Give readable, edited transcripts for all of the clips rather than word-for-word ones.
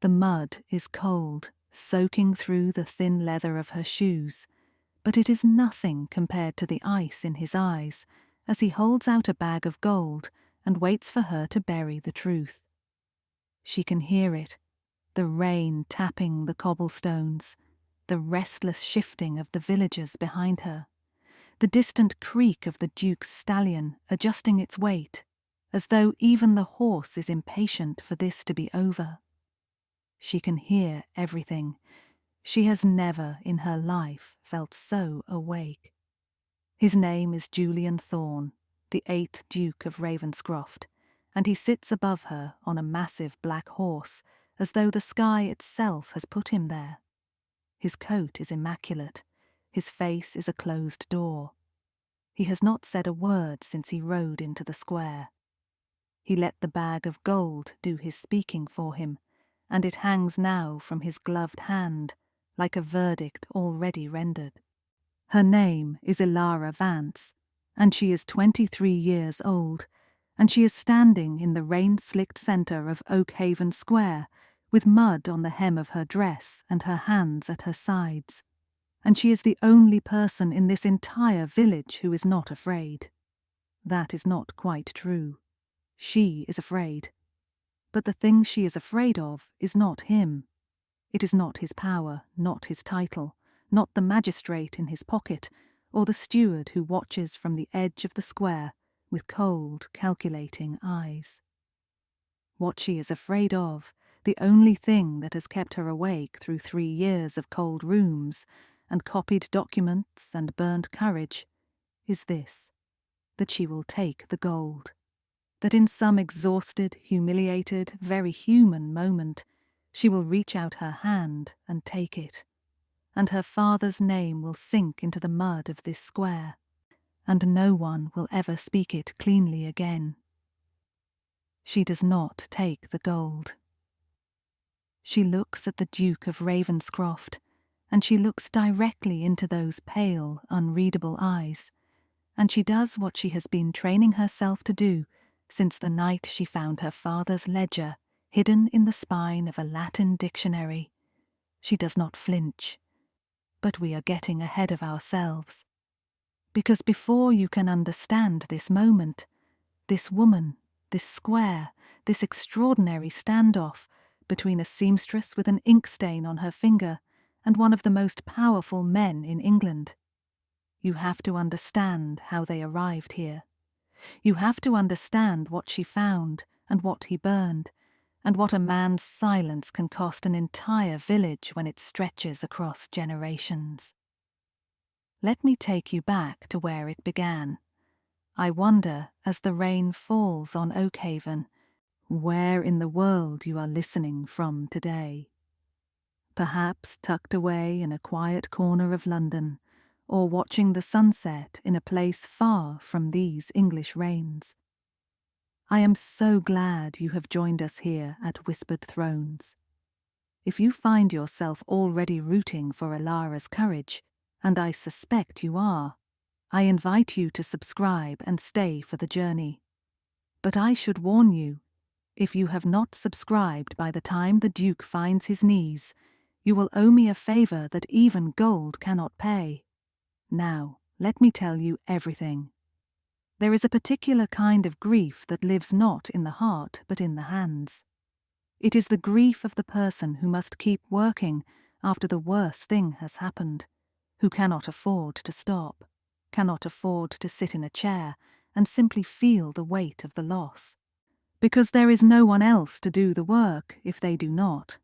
The mud is cold, soaking through the thin leather of her shoes, but it is nothing compared to the ice in his eyes as he holds out a bag of gold and waits for her to bury the truth. She can hear it, the rain tapping the cobblestones, the restless shifting of the villagers behind her, the distant creak of the Duke's stallion adjusting its weight, as though even the horse is impatient for this to be over. She can hear everything. She has never in her life felt so awake. His name is Julian Thorne, the 8th Duke of Ravenscroft, and he sits above her on a massive black horse, as though the sky itself has put him there. His coat is immaculate. His face is a closed door. He has not said a word since he rode into the square. He let the bag of gold do his speaking for him, and it hangs now from his gloved hand like a verdict already rendered. Her name is Elara Vance, and she is 23 years old, and she is standing in the rain-slicked centre of Oakhaven Square, with mud on the hem of her dress and her hands at her sides, and she is the only person in this entire village who is not afraid. That is not quite true. She is afraid. But the thing she is afraid of is not him. It is not his power, not his title, not the magistrate in his pocket, or the steward who watches from the edge of the square with cold, calculating eyes. What she is afraid of, the only thing that has kept her awake through 3 years of cold rooms and copied documents and burnt courage, is this, that she will take the gold, that in some exhausted, humiliated, very human moment, she will reach out her hand and take it, and her father's name will sink into the mud of this square, and no one will ever speak it cleanly again. She does not take the gold. She looks at the Duke of Ravenscroft, and she looks directly into those pale, unreadable eyes, and she does what she has been training herself to do since the night she found her father's ledger hidden in the spine of a Latin dictionary. She does not flinch. But we are getting ahead of ourselves. Because before you can understand this moment, this woman, this square, this extraordinary standoff between a seamstress with an ink stain on her finger and one of the most powerful men in England, you have to understand how they arrived here. You have to understand what she found and what he burned, and what a man's silence can cost an entire village when it stretches across generations. Let me take you back to where it began. I wonder, as the rain falls on Oakhaven, where in the world you are listening from today. Perhaps tucked away in a quiet corner of London, or watching the sunset in a place far from these English rains. I am so glad you have joined us here at Whispered Thrones. If you find yourself already rooting for Elara's courage, and I suspect you are, I invite you to subscribe and stay for the journey. But I should warn you, if you have not subscribed by the time the Duke finds his knees, you will owe me a favour that even gold cannot pay. Now, let me tell you everything. There is a particular kind of grief that lives not in the heart but in the hands. It is the grief of the person who must keep working after the worst thing has happened, who cannot afford to stop, cannot afford to sit in a chair and simply feel the weight of the loss, because there is no one else to do the work if they do not.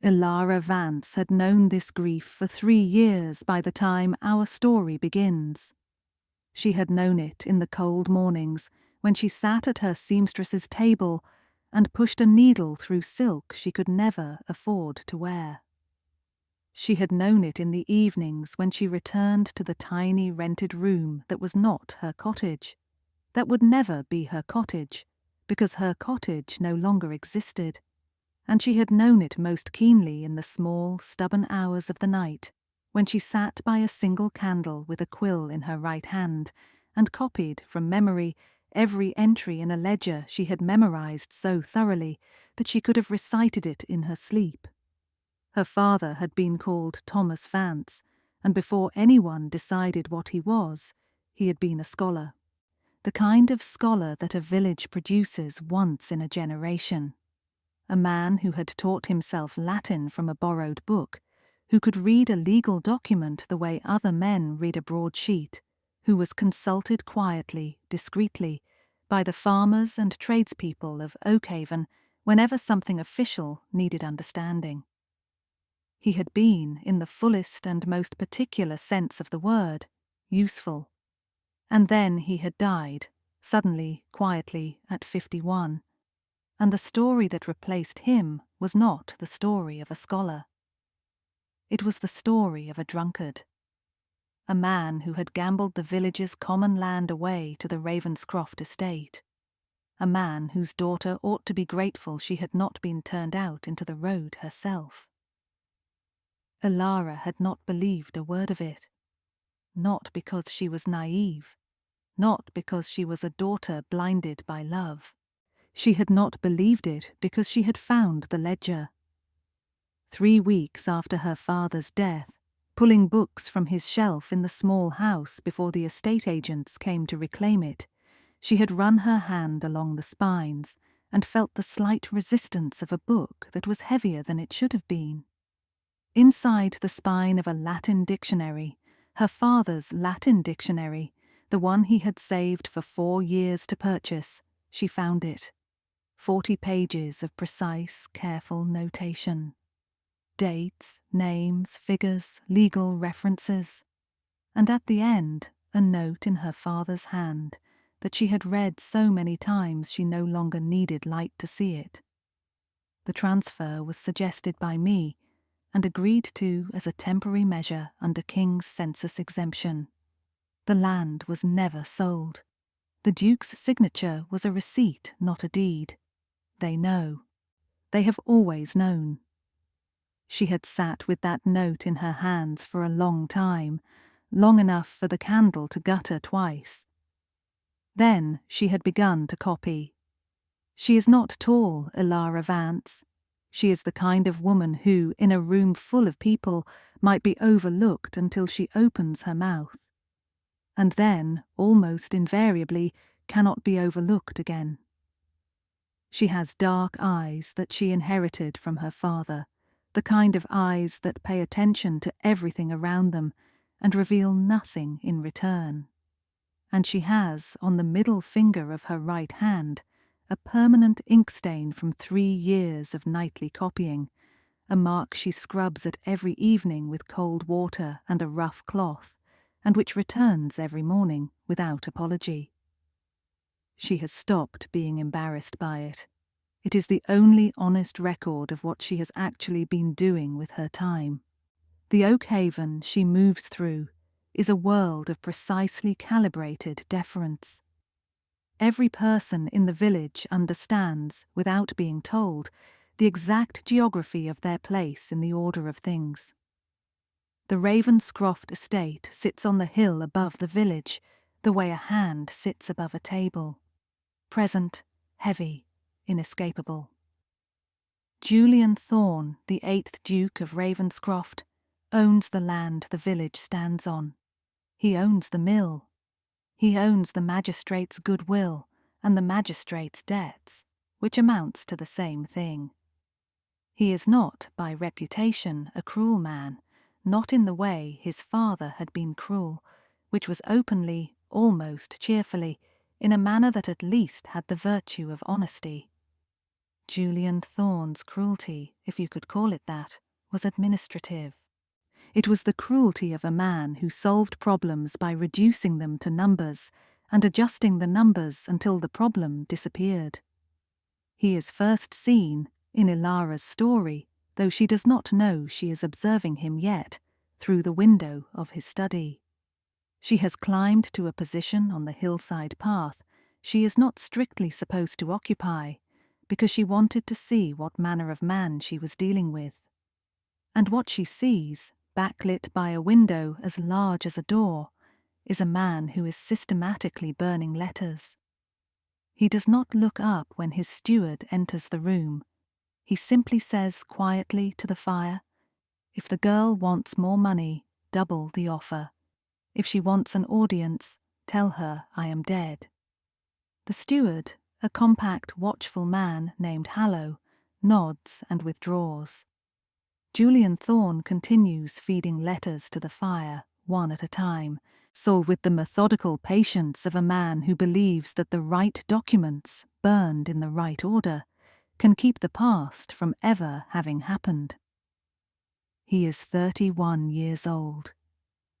Elara Vance had known this grief for 3 years by the time our story begins. She had known it in the cold mornings when she sat at her seamstress's table and pushed a needle through silk she could never afford to wear. She had known it in the evenings when she returned to the tiny rented room that was not her cottage, that would never be her cottage, because her cottage no longer existed, and she had known it most keenly in the small, stubborn hours of the night, when she sat by a single candle with a quill in her right hand and copied from memory every entry in a ledger she had memorized so thoroughly that she could have recited it in her sleep. Her father had been called Thomas Vance, and before anyone decided what he was, he had been a scholar. The kind of scholar that a village produces once in a generation. A man who had taught himself Latin from a borrowed book, who could read a legal document the way other men read a broadsheet, who was consulted quietly, discreetly, by the farmers and tradespeople of Oakhaven whenever something official needed understanding. He had been, in the fullest and most particular sense of the word, useful. And then he had died, suddenly, quietly, at 51. And the story that replaced him was not the story of a scholar. It was the story of a drunkard. A man who had gambled the village's common land away to the Ravenscroft estate. A man whose daughter ought to be grateful she had not been turned out into the road herself. Elara had not believed a word of it. Not because she was naive. Not because she was a daughter blinded by love. She had not believed it because she had found the ledger. 3 weeks after her father's death, pulling books from his shelf in the small house before the estate agents came to reclaim it, she had run her hand along the spines and felt the slight resistance of a book that was heavier than it should have been. Inside the spine of a Latin dictionary, her father's Latin dictionary, the one he had saved for 4 years to purchase, she found it. 40 pages of precise, careful notation. Dates, names, figures, legal references. And at the end, a note in her father's hand that she had read so many times she no longer needed light to see it. The transfer was suggested by me and agreed to as a temporary measure under King's census exemption. The land was never sold. The Duke's signature was a receipt, not a deed. They know. They have always known. She had sat with that note in her hands for a long time, long enough for the candle to gutter twice. Then she had begun to copy. She is not tall, Elara Vance. She is the kind of woman who, in a room full of people, might be overlooked until she opens her mouth. And then, almost invariably, cannot be overlooked again. She has dark eyes that she inherited from her father, the kind of eyes that pay attention to everything around them and reveal nothing in return. And she has, on the middle finger of her right hand, a permanent ink stain from 3 years of nightly copying, a mark she scrubs at every evening with cold water and a rough cloth, and which returns every morning without apology. She has stopped being embarrassed by it. It is the only honest record of what she has actually been doing with her time. The Oakhaven she moves through is a world of precisely calibrated deference. Every person in the village understands, without being told, the exact geography of their place in the order of things. The Ravenscroft estate sits on the hill above the village, the way a hand sits above a table. Present, heavy, inescapable. Julian Thorne, the 8th Duke of Ravenscroft, owns the land the village stands on. He owns the mill. He owns the magistrate's goodwill and the magistrate's debts, which amounts to the same thing. He is not, by reputation, a cruel man, not in the way his father had been cruel, which was openly, almost cheerfully, in a manner that at least had the virtue of honesty. Julian Thorne's cruelty, if you could call it that, was administrative. It was the cruelty of a man who solved problems by reducing them to numbers and adjusting the numbers until the problem disappeared. He is first seen, in Elara's story, though she does not know she is observing him yet, through the window of his study. She has climbed to a position on the hillside path she is not strictly supposed to occupy, because she wanted to see what manner of man she was dealing with. And what she sees, backlit by a window as large as a door, is a man who is systematically burning letters. He does not look up when his steward enters the room. He simply says quietly to the fire, "If the girl wants more money, double the offer. If she wants an audience, tell her I am dead." The steward, a compact, watchful man named Hallow, nods and withdraws. Julian Thorne continues feeding letters to the fire, one at a time, so with the methodical patience of a man who believes that the right documents, burned in the right order, can keep the past from ever having happened. He is 31 years old.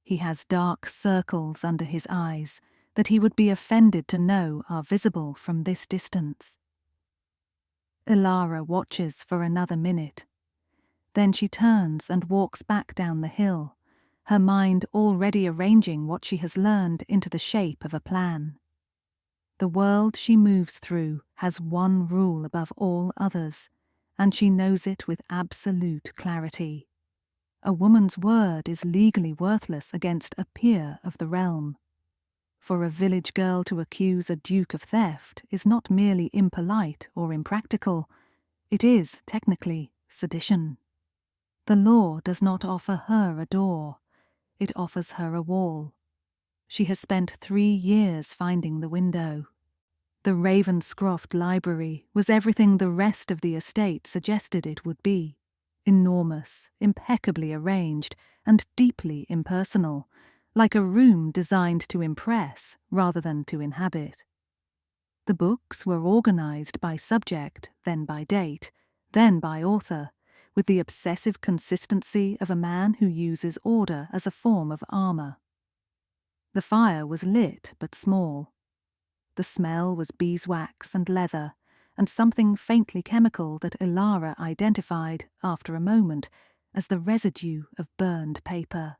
He has dark circles under his eyes that he would be offended to know are visible from this distance. Elara watches for another minute. Then she turns and walks back down the hill, her mind already arranging what she has learned into the shape of a plan. The world she moves through has one rule above all others, and she knows it with absolute clarity. A woman's word is legally worthless against a peer of the realm. For a village girl to accuse a duke of theft is not merely impolite or impractical, it is, technically, sedition. The law does not offer her a door, it offers her a wall. She has spent 3 years finding the window. The Ravenscroft library was everything the rest of the estate suggested it would be. Enormous, impeccably arranged, and deeply impersonal, like a room designed to impress rather than to inhabit. The books were organized by subject, then by date, then by author, with the obsessive consistency of a man who uses order as a form of armor. The fire was lit but small. The smell was beeswax and leather, and something faintly chemical that Elara identified, after a moment, as the residue of burned paper.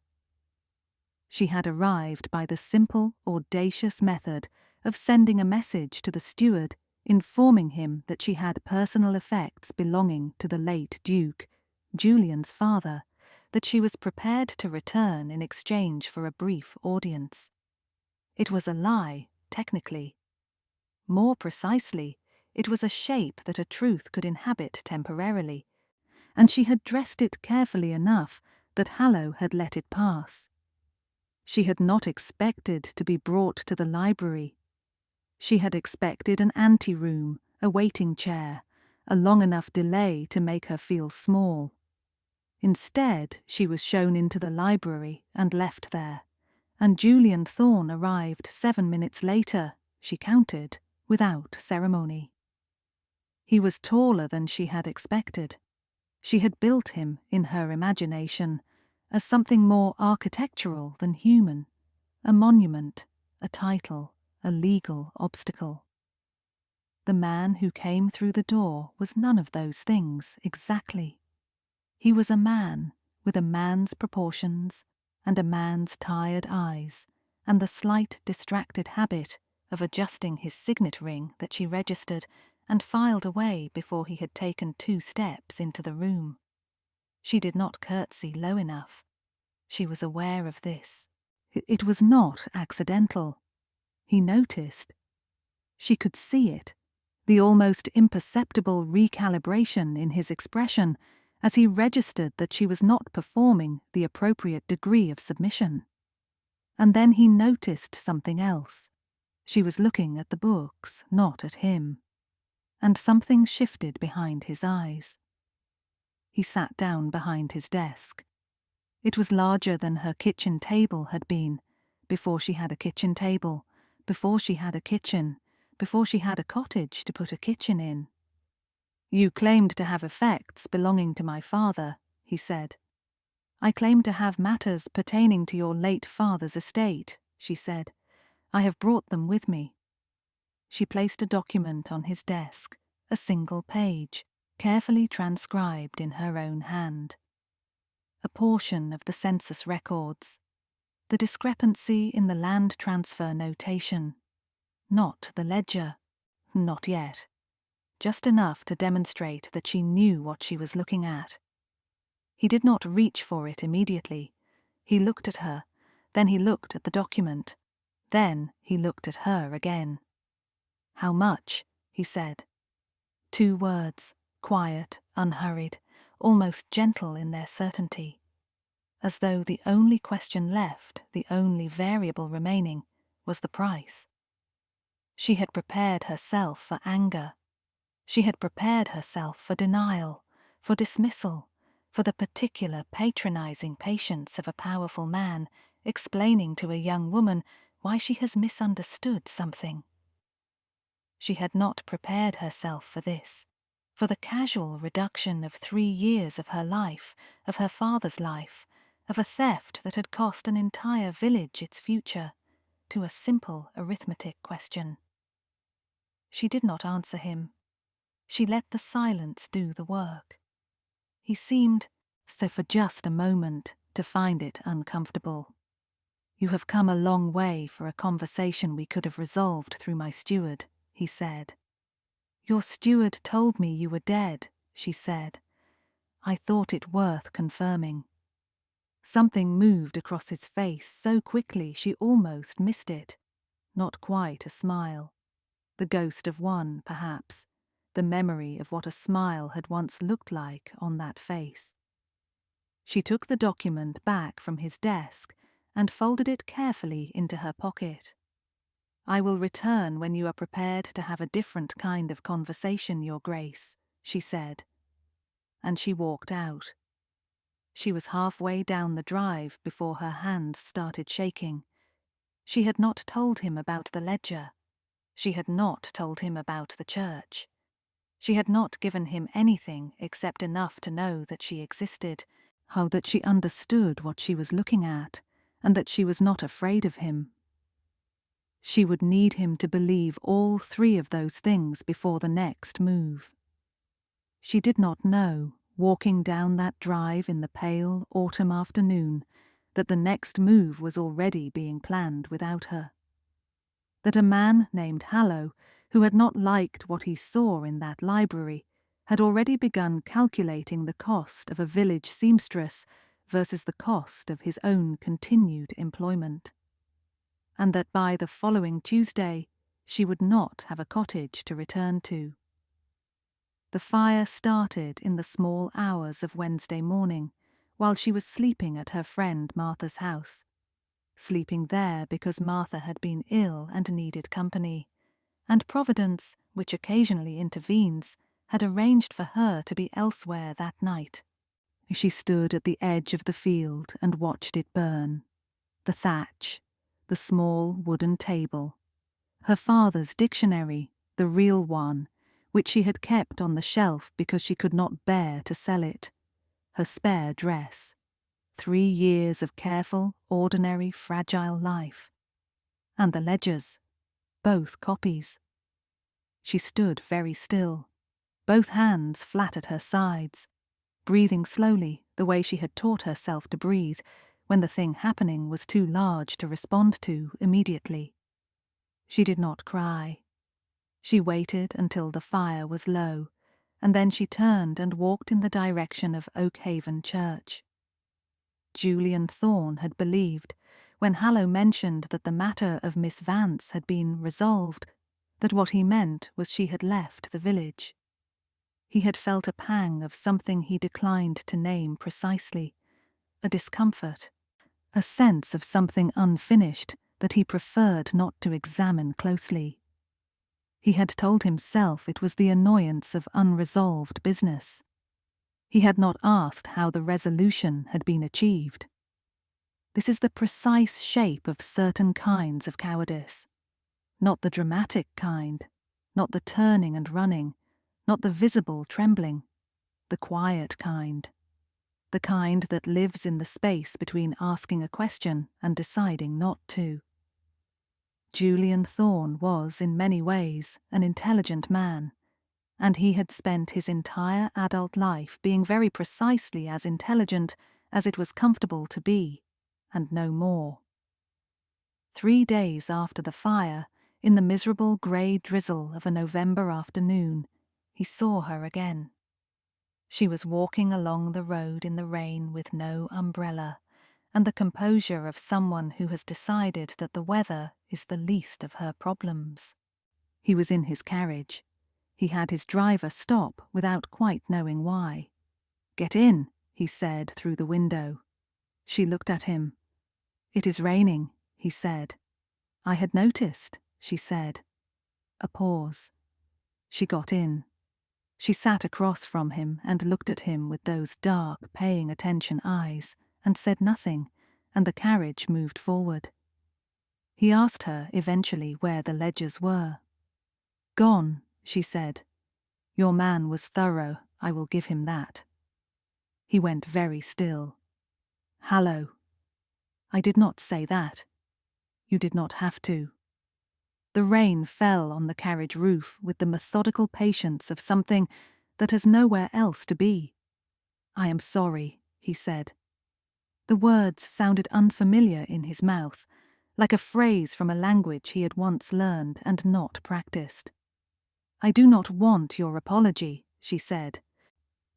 She had arrived by the simple, audacious method of sending a message to the steward informing him that she had personal effects belonging to the late Duke, Julian's father, that she was prepared to return in exchange for a brief audience. It was a lie, technically. More precisely, it was a shape that a truth could inhabit temporarily, and she had dressed it carefully enough that Hallow had let it pass. She had not expected to be brought to the library. She had expected an anteroom, a waiting chair, a long enough delay to make her feel small. Instead, she was shown into the library and left there, and Julian Thorne arrived 7 minutes later, she counted, without ceremony. He was taller than she had expected. She had built him, in her imagination, as something more architectural than human, a monument, a title, a legal obstacle. The man who came through the door was none of those things exactly. He was a man with a man's proportions and a man's tired eyes, and the slight distracted habit of adjusting his signet ring that she registered and filed away before he had taken 2 steps into the room. She did not curtsy low enough. She was aware of this. It was not accidental. He noticed. She could see it, the almost imperceptible recalibration in his expression as he registered that she was not performing the appropriate degree of submission. And then he noticed something else. She was looking at the books, not at him. And something shifted behind his eyes. He sat down behind his desk. It was larger than her kitchen table had been, before she had a kitchen table, before she had a kitchen, before she had a cottage to put a kitchen in. "You claimed to have effects belonging to my father," he said. "I claim to have matters pertaining to your late father's estate," she said. "I have brought them with me." She placed a document on his desk, a single page, carefully transcribed in her own hand. A portion of the census records. The discrepancy in the land transfer notation. Not the ledger. Not yet. Just enough to demonstrate that she knew what she was looking at. He did not reach for it immediately. He looked at her, then he looked at the document, then he looked at her again. "How much?" he said. 2 words, quiet, unhurried, almost gentle in their certainty, as though the only question left, the only variable remaining, was the price. She had prepared herself for anger. She had prepared herself for denial, for dismissal, for the particular patronizing patience of a powerful man explaining to a young woman why she has misunderstood something. She had not prepared herself for this, for the casual reduction of 3 years of her life, of her father's life, of a theft that had cost an entire village its future, to a simple arithmetic question. She did not answer him. She let the silence do the work. He seemed, so for just a moment, to find it uncomfortable. "You have come a long way for a conversation we could have resolved through my steward," he said. "Your steward told me you were dead," she said. "I thought it worth confirming." Something moved across his face so quickly she almost missed it. Not quite a smile. The ghost of one, perhaps. The memory of what a smile had once looked like on that face. She took the document back from his desk and folded it carefully into her pocket. "I will return when you are prepared to have a different kind of conversation, Your Grace," she said. And she walked out. She was halfway down the drive before her hands started shaking. She had not told him about the ledger. She had not told him about the church. She had not given him anything except enough to know that she existed, how that she understood what she was looking at, and that she was not afraid of him. She would need him to believe all 3 of those things before the next move. She did not know, walking down that drive in the pale autumn afternoon, that the next move was already being planned without her. That a man named Hallow, who had not liked what he saw in that library, had already begun calculating the cost of a village seamstress versus the cost of his own continued employment. And that by the following Tuesday she would not have a cottage to return to. The fire started in the small hours of Wednesday morning, while she was sleeping at her friend Martha's house. Sleeping there because Martha had been ill and needed company, and Providence, which occasionally intervenes, had arranged for her to be elsewhere that night. She stood at the edge of the field and watched it burn. The thatch, the small wooden table, her father's dictionary, the real one, which she had kept on the shelf because she could not bear to sell it, her spare dress, 3 years of careful, ordinary, fragile life, and the ledgers, both copies. She stood very still, both hands flat at her sides, breathing slowly the way she had taught herself to breathe when the thing happening was too large to respond to immediately. She did not cry. She waited until the fire was low, and then she turned and walked in the direction of Oakhaven Church. Julian Thorne had believed, when Hallow mentioned that the matter of Miss Vance had been resolved, that what he meant was she had left the village. He had felt a pang of something he declined to name precisely, a discomfort, a sense of something unfinished that he preferred not to examine closely. He had told himself it was the annoyance of unresolved business. He had not asked how the resolution had been achieved. This is the precise shape of certain kinds of cowardice. Not the dramatic kind, not the turning and running, not the visible trembling, the quiet kind. The kind that lives in the space between asking a question and deciding not to. Julian Thorne was, in many ways, an intelligent man, and he had spent his entire adult life being very precisely as intelligent as it was comfortable to be, and no more. 3 days after the fire, in the miserable grey drizzle of a November afternoon, he saw her again. She was walking along the road in the rain with no umbrella, and the composure of someone who has decided that the weather is the least of her problems. He was in his carriage. He had his driver stop without quite knowing why. "Get in," he said through the window. She looked at him. "It is raining," he said. "I had noticed," she said. A pause. She got in. She sat across from him and looked at him with those dark, paying attention eyes, and said nothing, and the carriage moved forward. He asked her eventually where the ledgers were. "Gone," she said. "Your man was thorough, I will give him that." He went very still. "Hallo." "I did not say that. You did not have to." The rain fell on the carriage roof with the methodical patience of something that has nowhere else to be. "I am sorry," he said. The words sounded unfamiliar in his mouth, like a phrase from a language he had once learned and not practiced. "I do not want your apology," she said.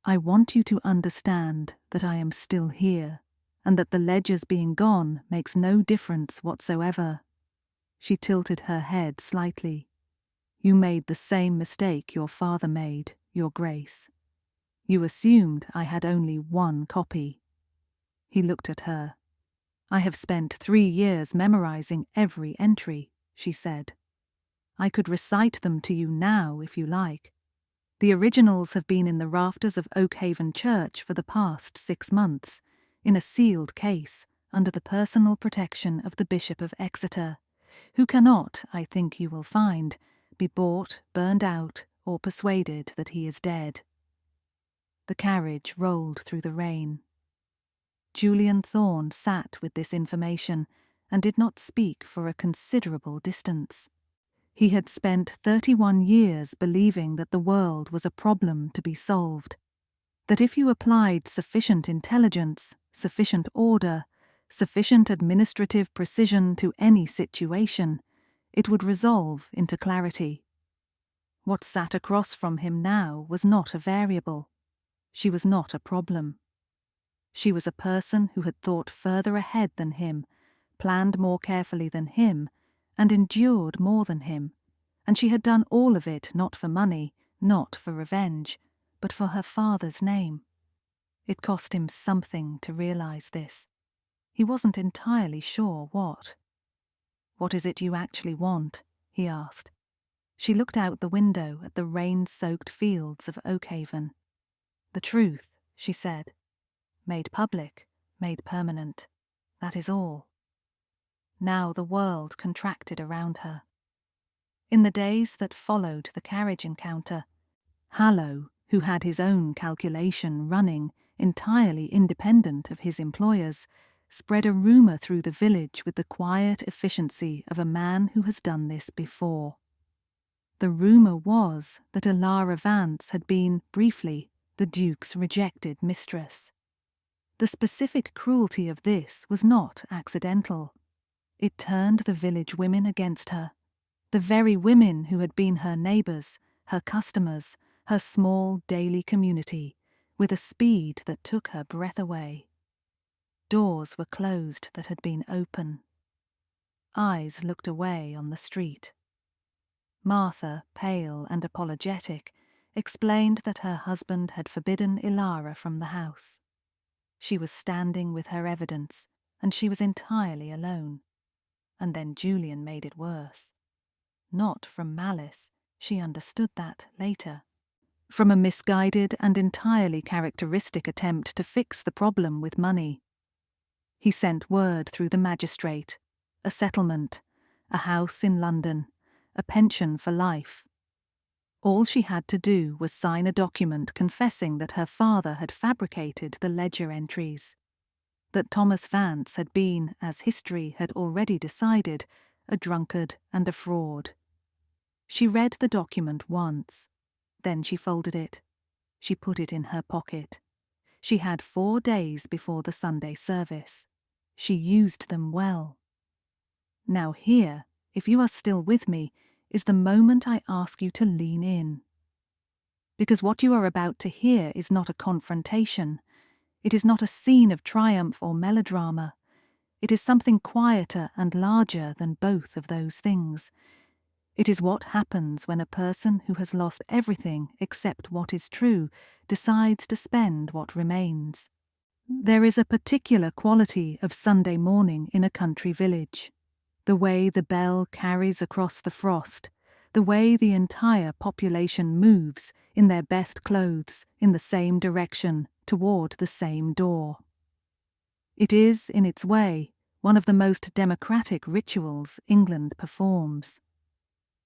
"I want you to understand that I am still here, and that the ledgers being gone makes no difference whatsoever." She tilted her head slightly. "You made the same mistake your father made, Your Grace. You assumed I had only one copy." He looked at her. "I have spent 3 years memorizing every entry," she said. "I could recite them to you now if you like. The originals have been in the rafters of Oakhaven Church for the past 6 months, in a sealed case, under the personal protection of the Bishop of Exeter, who cannot, I think you will find, be bought, burned out, or persuaded that he is dead." The carriage rolled through the rain. Julian Thorne sat with this information and did not speak for a considerable distance. He had spent 31 years believing that the world was a problem to be solved, that if you applied sufficient intelligence, sufficient order, sufficient administrative precision to any situation, it would resolve into clarity. What sat across from him now was not a variable. She was not a problem. She was a person who had thought further ahead than him, planned more carefully than him, and endured more than him, and she had done all of it not for money, not for revenge, but for her father's name. It cost him something to realize this. He wasn't entirely sure what. "What is it you actually want?" he asked. She looked out the window at the rain-soaked fields of Oakhaven. "The truth," she said. "Made public, made permanent. That is all." Now the world contracted around her. In the days that followed the carriage encounter, Hallow, who had his own calculation running entirely independent of his employer's, spread a rumour through the village with the quiet efficiency of a man who has done this before. The rumour was that Elara Vance had been, briefly, the Duke's rejected mistress. The specific cruelty of this was not accidental. It turned the village women against her, the very women who had been her neighbours, her customers, her small daily community, with a speed that took her breath away. Doors were closed that had been open. Eyes looked away on the street. Martha, pale and apologetic, explained that her husband had forbidden Elara from the house. She was standing with her evidence, and she was entirely alone. And then Julian made it worse. Not from malice, she understood that later. From a misguided and entirely characteristic attempt to fix the problem with money. He sent word through the magistrate, a settlement, a house in London, a pension for life. All she had to do was sign a document confessing that her father had fabricated the ledger entries, that Thomas Vance had been, as history had already decided, a drunkard and a fraud. She read the document once. Then she folded it. She put it in her pocket. She had 4 days before the Sunday service. She used them well. Now here, if you are still with me, is the moment I ask you to lean in. Because what you are about to hear is not a confrontation. It is not a scene of triumph or melodrama. It is something quieter and larger than both of those things. It is what happens when a person who has lost everything except what is true decides to spend what remains. There is a particular quality of Sunday morning in a country village. The way the bell carries across the frost, the way the entire population moves in their best clothes in the same direction toward the same door. It is, in its way, one of the most democratic rituals England performs.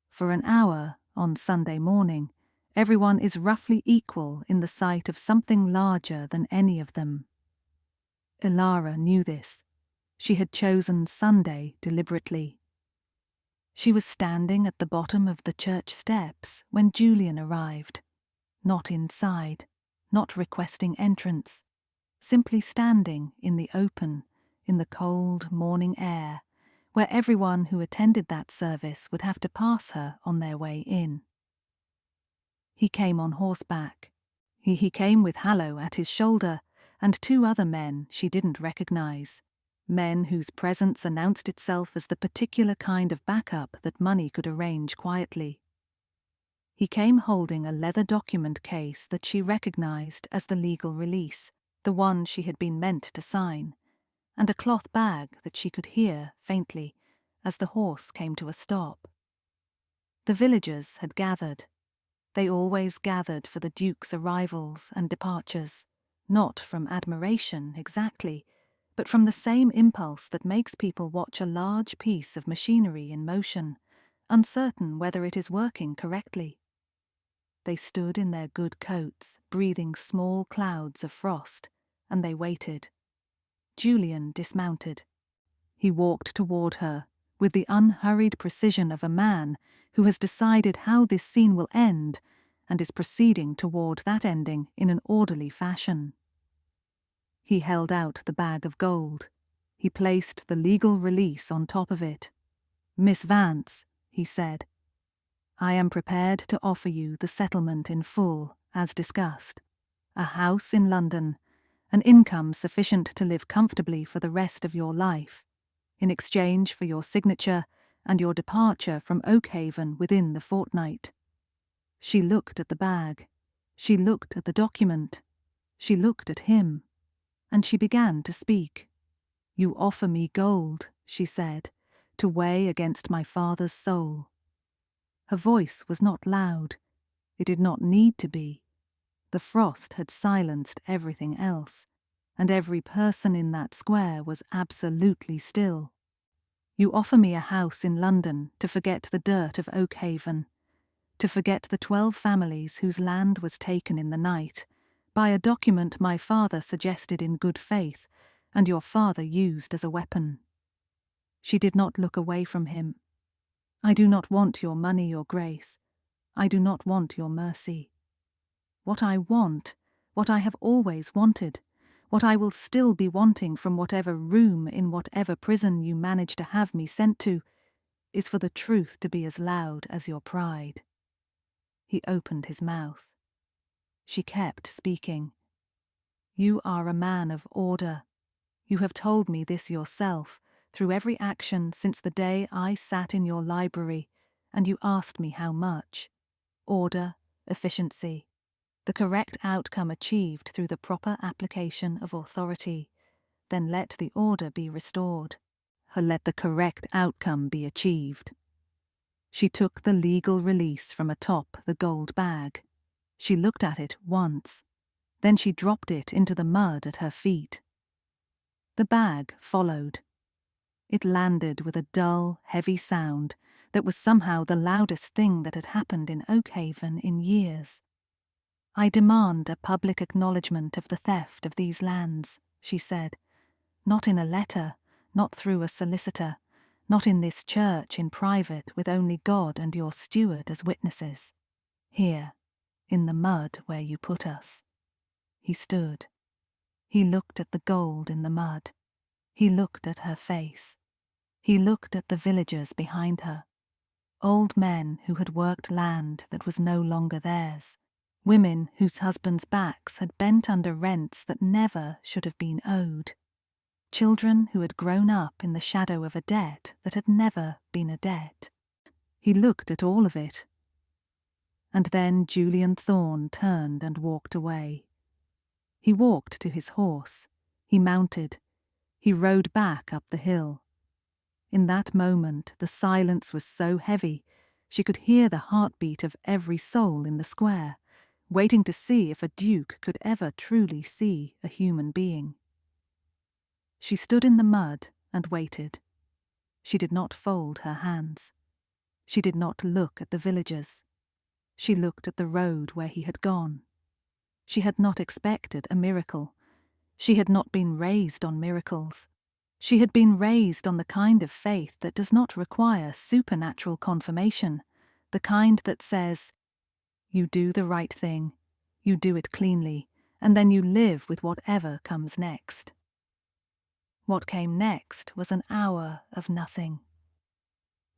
For an hour, on Sunday morning, everyone is roughly equal in the sight of something larger than any of them. Elara knew this. She had chosen Sunday deliberately. She was standing at the bottom of the church steps when Julian arrived. Not inside, not requesting entrance, simply standing in the open, in the cold morning air, where everyone who attended that service would have to pass her on their way in. He came on horseback. He came with Hallow at his shoulder, and 2 other men she didn't recognize, men whose presence announced itself as the particular kind of backup that money could arrange quietly. He came holding a leather document case that she recognized as the legal release, the one she had been meant to sign, and a cloth bag that she could hear faintly as the horse came to a stop. The villagers had gathered. They always gathered for the Duke's arrivals and departures, not from admiration exactly, but from the same impulse that makes people watch a large piece of machinery in motion, uncertain whether it is working correctly. They stood in their good coats, breathing small clouds of frost, and they waited. Julian dismounted. He walked toward her with the unhurried precision of a man who has decided how this scene will end and is proceeding toward that ending in an orderly fashion. He held out the bag of gold. He placed the legal release on top of it. "Miss Vance," he said, "I am prepared to offer you the settlement in full, as discussed. A house in London, an income sufficient to live comfortably for the rest of your life, in exchange for your signature and your departure from Oakhaven within the fortnight." She looked at the bag. She looked at the document. She looked at him. And she began to speak. "You offer me gold," she said, "to weigh against my father's soul." Her voice was not loud. It did not need to be. The frost had silenced everything else, and every person in that square was absolutely still. "You offer me a house in London to forget the dirt of Oakhaven, to forget the 12 families whose land was taken in the night, by a document my father suggested in good faith, and your father used as a weapon." She did not look away from him. "I do not want your money, your grace. I do not want your mercy. What I want, what I have always wanted, what I will still be wanting from whatever room in whatever prison you manage to have me sent to, is for the truth to be as loud as your pride." He opened his mouth. She kept speaking. "You are a man of order. You have told me this yourself, through every action since the day I sat in your library, and you asked me how much. Order, efficiency, the correct outcome achieved through the proper application of authority. Then let the order be restored. Let the correct outcome be achieved." She took the legal release from atop the gold bag. She looked at it once. Then she dropped it into the mud at her feet. The bag followed. It landed with a dull, heavy sound that was somehow the loudest thing that had happened in Oakhaven in years. "I demand a public acknowledgement of the theft of these lands," she said. "Not in a letter, not through a solicitor, not in this church in private with only God and your steward as witnesses. Here, in the mud where you put us." He stood. He looked at the gold in the mud. He looked at her face. He looked at the villagers behind her. Old men who had worked land that was no longer theirs. Women whose husbands' backs had bent under rents that never should have been owed. Children who had grown up in the shadow of a debt that had never been a debt. He looked at all of it. And then Julian Thorne turned and walked away. He walked to his horse. He mounted. He rode back up the hill. In that moment the silence was so heavy she could hear the heartbeat of every soul in the square, waiting to see if a duke could ever truly see a human being. She stood in the mud and waited. She did not fold her hands. She did not look at the villagers. She looked at the road where he had gone. She had not expected a miracle. She had not been raised on miracles. She had been raised on the kind of faith that does not require supernatural confirmation, the kind that says, you do the right thing, you do it cleanly, and then you live with whatever comes next. What came next was an hour of nothing.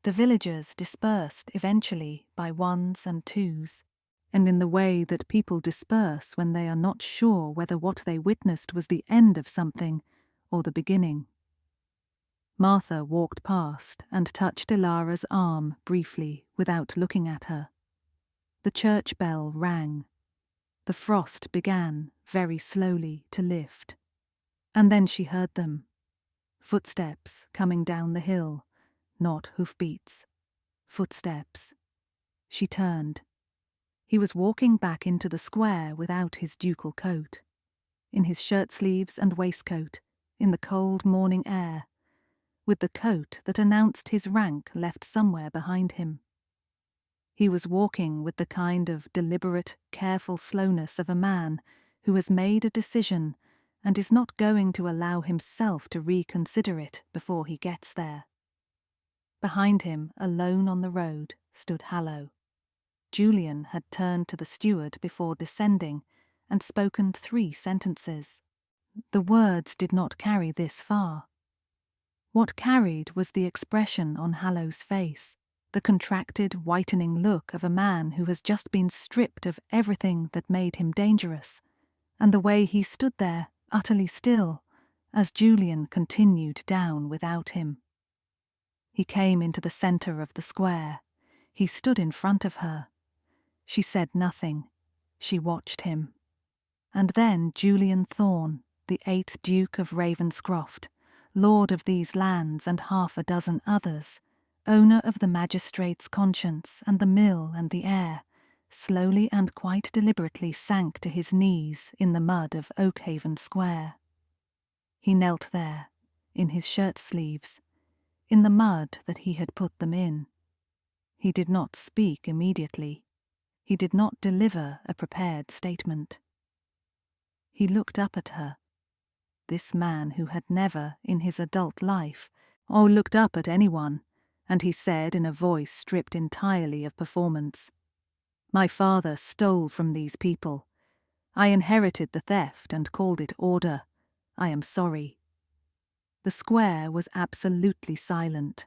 The villagers dispersed eventually by ones and twos, and in the way that people disperse when they are not sure whether what they witnessed was the end of something or the beginning. Martha walked past and touched Elara's arm briefly without looking at her. The church bell rang. The frost began very slowly to lift. And then she heard them. Footsteps coming down the hill, not hoofbeats. Footsteps. She turned. He was walking back into the square without his ducal coat, in his shirt sleeves and waistcoat, in the cold morning air, with the coat that announced his rank left somewhere behind him. He was walking with the kind of deliberate, careful slowness of a man who has made a decision and is not going to allow himself to reconsider it before he gets there. Behind him, alone on the road, stood Hallow. Julian had turned to the steward before descending and spoken 3 sentences. The words did not carry this far. What carried was the expression on Hallow's face, the contracted, whitening look of a man who has just been stripped of everything that made him dangerous, and the way he stood there, utterly still, as Julian continued down without him. He came into the centre of the square. He stood in front of her. She said nothing. She watched him. And then Julian Thorne, the 8th Duke of Ravenscroft, lord of these lands and half a dozen others, owner of the magistrate's conscience and the mill and the air, slowly and quite deliberately sank to his knees in the mud of Oakhaven Square. He knelt there, in his shirt sleeves, in the mud that he had put them in. He did not speak immediately. He did not deliver a prepared statement. He looked up at her, this man who had never, in his adult life, looked up at anyone, and he said in a voice stripped entirely of performance, "My father stole from these people. I inherited the theft and called it order. I am sorry." The square was absolutely silent.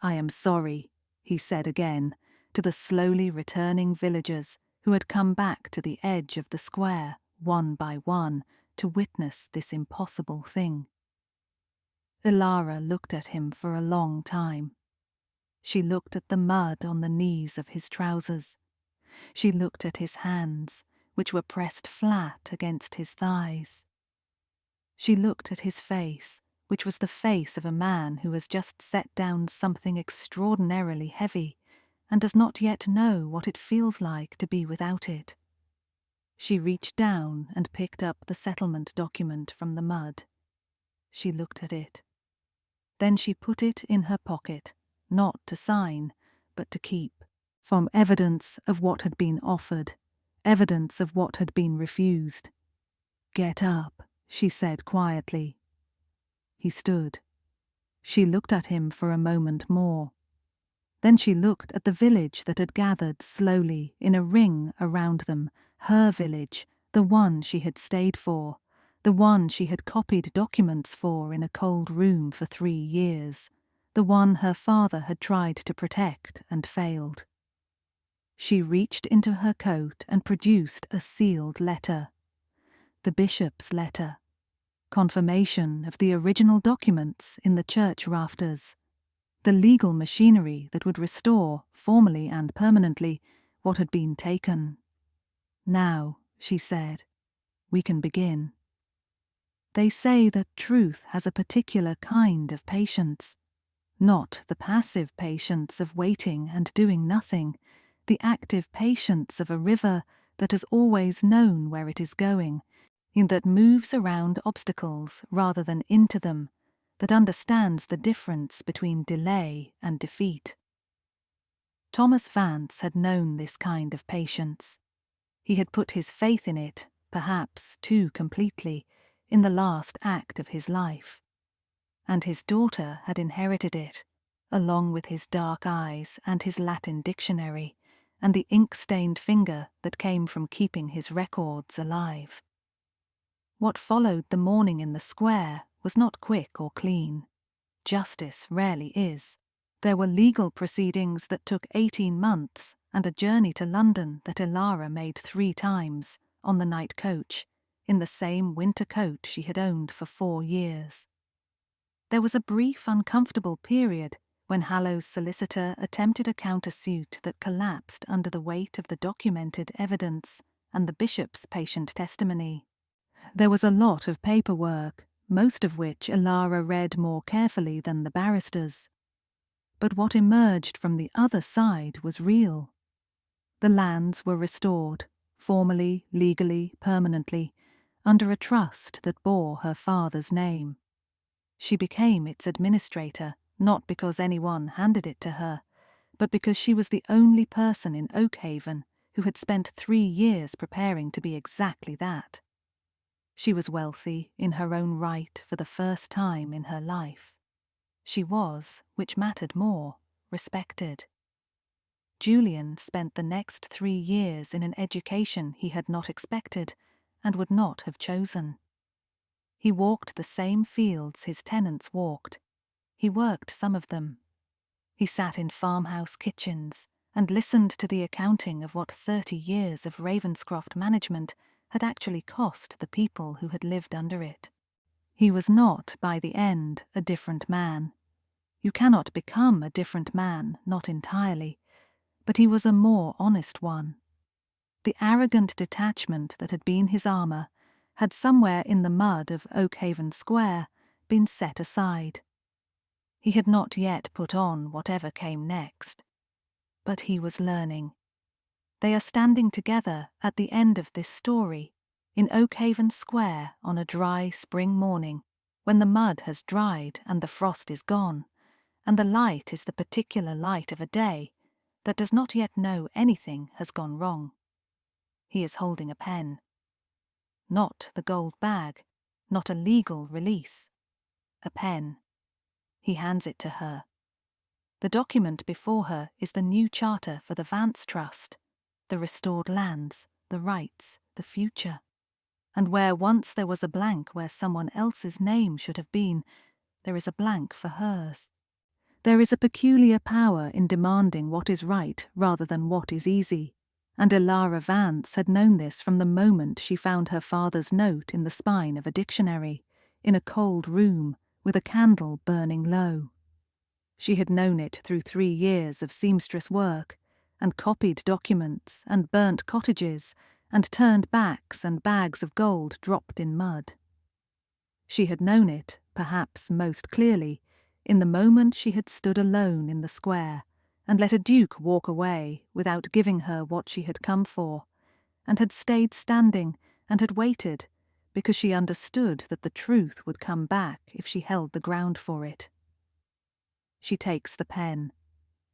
"I am sorry," he said again, to the slowly returning villagers who had come back to the edge of the square, one by one, to witness this impossible thing. Elara looked at him for a long time. She looked at the mud on the knees of his trousers. She looked at his hands, which were pressed flat against his thighs. She looked at his face, which was the face of a man who has just set down something extraordinarily heavy and does not yet know what it feels like to be without it. She reached down and picked up the settlement document from the mud. She looked at it. Then she put it in her pocket, not to sign, but to keep, from evidence of what had been offered, evidence of what had been refused. "Get up," she said quietly. He stood. She looked at him for a moment more. Then she looked at the village that had gathered slowly in a ring around them, her village, the one she had stayed for, the one she had copied documents for in a cold room for 3 years, the one her father had tried to protect and failed. She reached into her coat and produced a sealed letter. The bishop's letter. Confirmation of the original documents in the church rafters. the legal machinery that would restore, formally and permanently, what had been taken. "Now," she said, "we can begin. They say that truth has a particular kind of patience, not the passive patience of waiting and doing nothing, the active patience of a river that has always known where it is going, in that moves around obstacles rather than into them, that understands the difference between delay and defeat." Thomas Vance had known this kind of patience. He had put his faith in it, perhaps too completely, in the last act of his life. And his daughter had inherited it, along with his dark eyes and his Latin dictionary, and the ink-stained finger that came from keeping his records alive. What followed the morning in the square was not quick or clean. Justice rarely is. There were legal proceedings that took 18 months and a journey to London that Elara made 3 times, on the night coach, in the same winter coat she had owned for 4 years. There was a brief, uncomfortable period when Hallow's solicitor attempted a countersuit that collapsed under the weight of the documented evidence and the bishop's patient testimony. There was a lot of paperwork, most of which Elara read more carefully than the barristers. But what emerged from the other side was real. The lands were restored, formally, legally, permanently, under a trust that bore her father's name. She became its administrator, not because anyone handed it to her, but because she was the only person in Oakhaven who had spent 3 years preparing to be exactly that. She was wealthy in her own right for the first time in her life. She was, which mattered more, respected. Julian spent the next 3 years in an education he had not expected and would not have chosen. He walked the same fields his tenants walked. He worked some of them. He sat in farmhouse kitchens and listened to the accounting of what 30 years of Ravenscroft management had actually cost the people who had lived under it. He was not, by the end, a different man. You cannot become a different man, not entirely, but he was a more honest one. The arrogant detachment that had been his armour had somewhere in the mud of Oakhaven Square been set aside. He had not yet put on whatever came next. But he was learning. They are standing together at the end of this story, in Oakhaven Square on a dry spring morning, when the mud has dried and the frost is gone, and the light is the particular light of a day that does not yet know anything has gone wrong. He is holding a pen. Not the gold bag, not a legal release. A pen. He hands it to her. The document before her is the new charter for the Vance Trust, the restored lands, the rights, the future. And where once there was a blank where someone else's name should have been, there is a blank for hers. There is a peculiar power in demanding what is right rather than what is easy, and Elara Vance had known this from the moment she found her father's note in the spine of a dictionary, in a cold room, with a candle burning low. She had known it through 3 years of seamstress work, and copied documents, and burnt cottages, and turned backs and bags of gold dropped in mud. She had known it, perhaps most clearly, in the moment she had stood alone in the square, and let a duke walk away without giving her what she had come for, and had stayed standing and had waited, because she understood that the truth would come back if she held the ground for it. She takes the pen.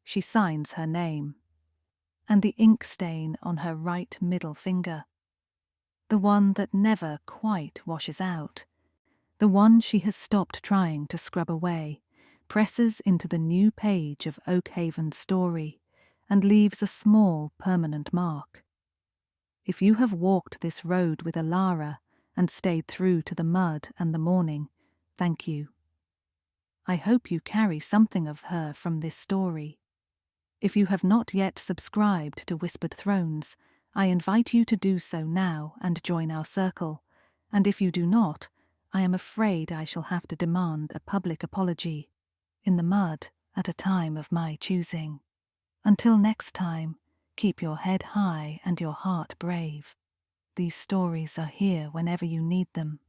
She signs her name. And the ink stain on her right middle finger. The one that never quite washes out. The one she has stopped trying to scrub away, presses into the new page of Oakhaven's story, and leaves a small permanent mark. If you have walked this road with Elara and stayed through to the mud and the morning, thank you. I hope you carry something of her from this story. If you have not yet subscribed to Whispered Thrones, I invite you to do so now and join our circle, and if you do not, I am afraid I shall have to demand a public apology. In the mud, at a time of my choosing. Until next time, keep your head high and your heart brave. These stories are here whenever you need them.